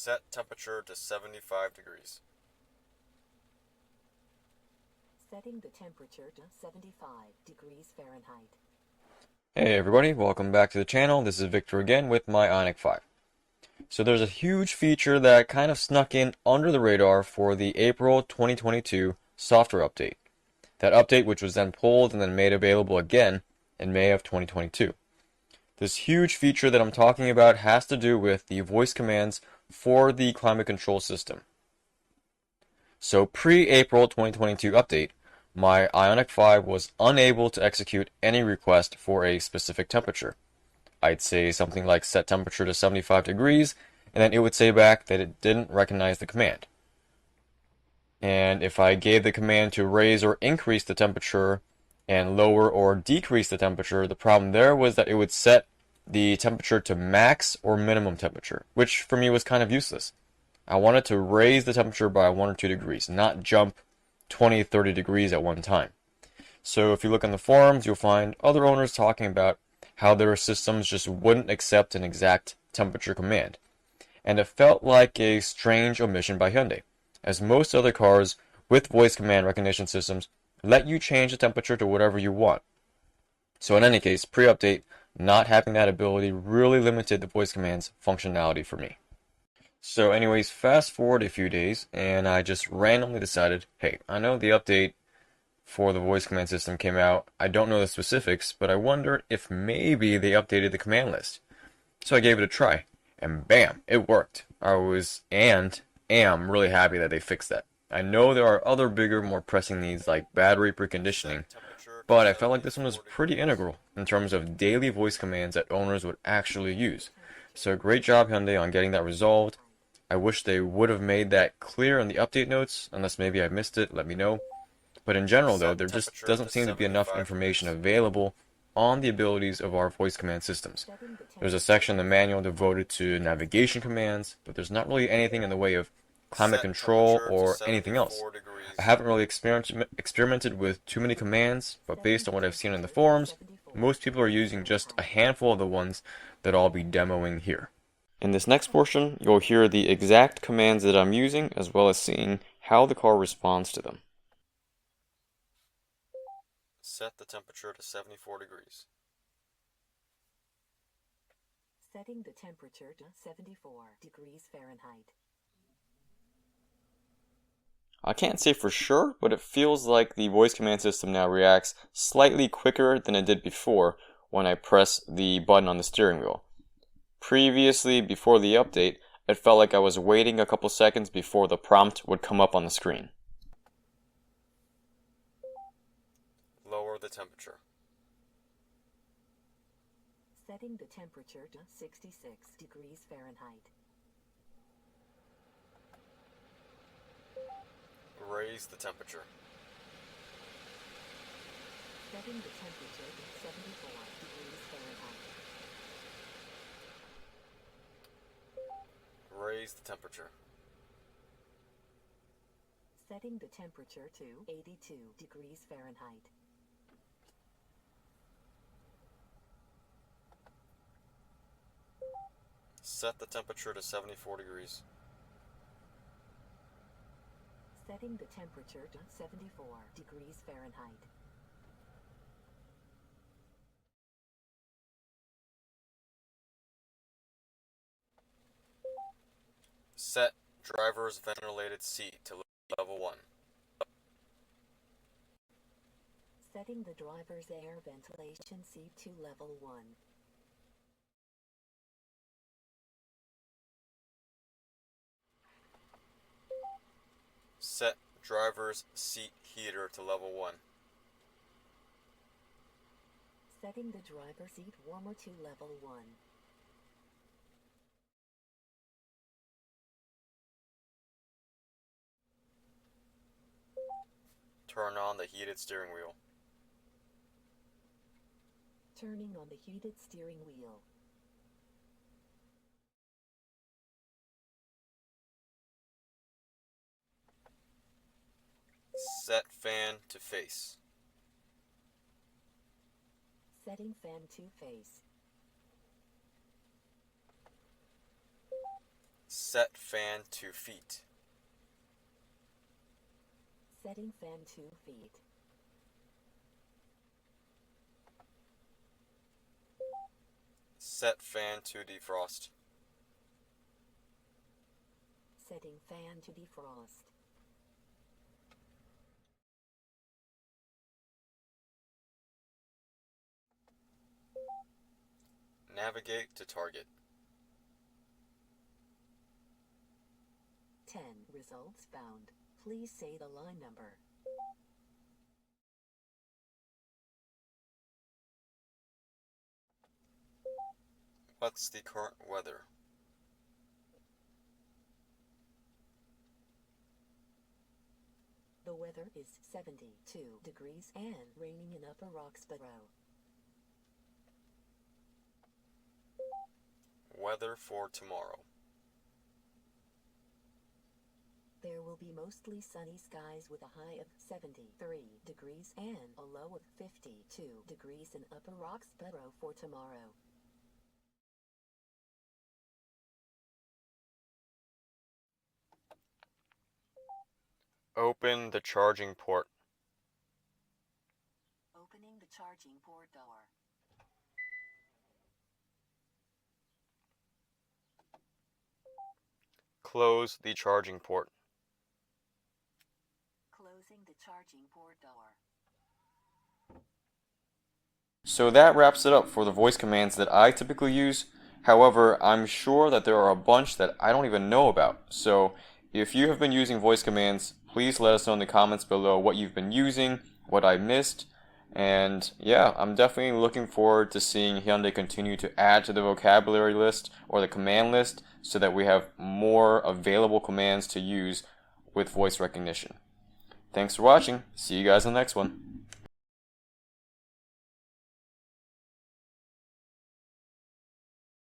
Set temperature to 75 degrees. Setting the temperature to 75 degrees Fahrenheit. Hey everybody, welcome back to the channel. This is Victor again with my Ioniq 5. So there's a huge feature that kind of snuck in under the radar for the April 2022 software update. That update which was then pulled and then made available again in May of 2022. This huge feature that I'm talking about has to do with the voice commands for the climate control system. So pre-April 2022 update, my Ioniq 5 was unable to execute any request for a specific temperature. I'd say something like set temperature to 75 degrees, and then it would say back that it didn't recognize the command. And if I gave the command to raise or increase the temperature and lower or decrease the temperature, the problem there was that it would set the temperature to max or minimum temperature, which for me was kind of useless. I wanted to raise the temperature by 1 or 2 degrees, not jump 20, 30 degrees at one time. So if you look on the forums, you'll find other owners talking about how their systems just wouldn't accept an exact temperature command. And it felt like a strange omission by Hyundai, as most other cars with voice command recognition systems let you change the temperature to whatever you want. So in any case, pre-update, not having that ability really limited the voice command's functionality for me. So anyways, fast forward a few days, and I just randomly decided, hey, I know the update for the voice command system came out. I don't know the specifics, but I wondered if maybe they updated the command list. So I gave it a try, and bam, it worked. I was and am really happy that they fixed that. I know there are other bigger, more pressing needs like battery preconditioning, but I felt like this one was pretty integral in terms of daily voice commands that owners would actually use. So great job Hyundai on getting that resolved. I wish they would have made that clear in the update notes, unless maybe I missed it, let me know. But in general though, there just doesn't seem to be enough information available on the abilities of our voice command systems. There's a section in the manual devoted to navigation commands, but there's not really anything in the way of climate control or anything else. I haven't really experimented with too many commands, but based on what I've seen in the forums, most people are using just a handful of the ones that I'll be demoing here. In this next portion, you'll hear the exact commands that I'm using, as well as seeing how the car responds to them. Set the temperature to 74 degrees. Setting the temperature to 74 degrees Fahrenheit. I can't say for sure, but it feels like the voice command system now reacts slightly quicker than it did before when I press the button on the steering wheel. Previously, before the update, it felt like I was waiting a couple seconds before the prompt would come up on the screen. Lower the temperature. Setting the temperature to 66 degrees Fahrenheit. Raise the temperature. Setting the temperature to 74 degrees Fahrenheit. Raise the temperature. Setting the temperature to 82 degrees Fahrenheit. Set the temperature to 74 degrees. Setting the temperature to 74 degrees Fahrenheit. Set driver's ventilated seat to level 1. Setting the driver's air ventilation seat to level 1. Set driver's seat heater to level 1. Setting the driver's seat warmer to level 1. Turn on the heated steering wheel. Turning on the heated steering wheel. Set fan to face. Setting fan to face. Set fan 2 feet. Setting fan 2 feet. Set fan to defrost. Setting fan to defrost. Navigate to target. 10 results found. Please say the line number. What's the current weather? The weather is 72 degrees and raining in Upper Roxborough. Weather for tomorrow. There will be mostly sunny skies with a high of 73 degrees and a low of 52 degrees in Upper Roxborough for tomorrow. Open the charging port. Opening the charging port door. Close the charging port. Closing the charging port door. So that wraps it up for the voice commands that I typically use. However, I'm sure that there are a bunch that I don't even know about. So if you have been using voice commands, please let us know in the comments below what you've been using, what I missed. And yeah, I'm definitely looking forward to seeing Hyundai continue to add to the vocabulary list or the command list so that we have more available commands to use with voice recognition. Thanks for watching. See you guys in the next one.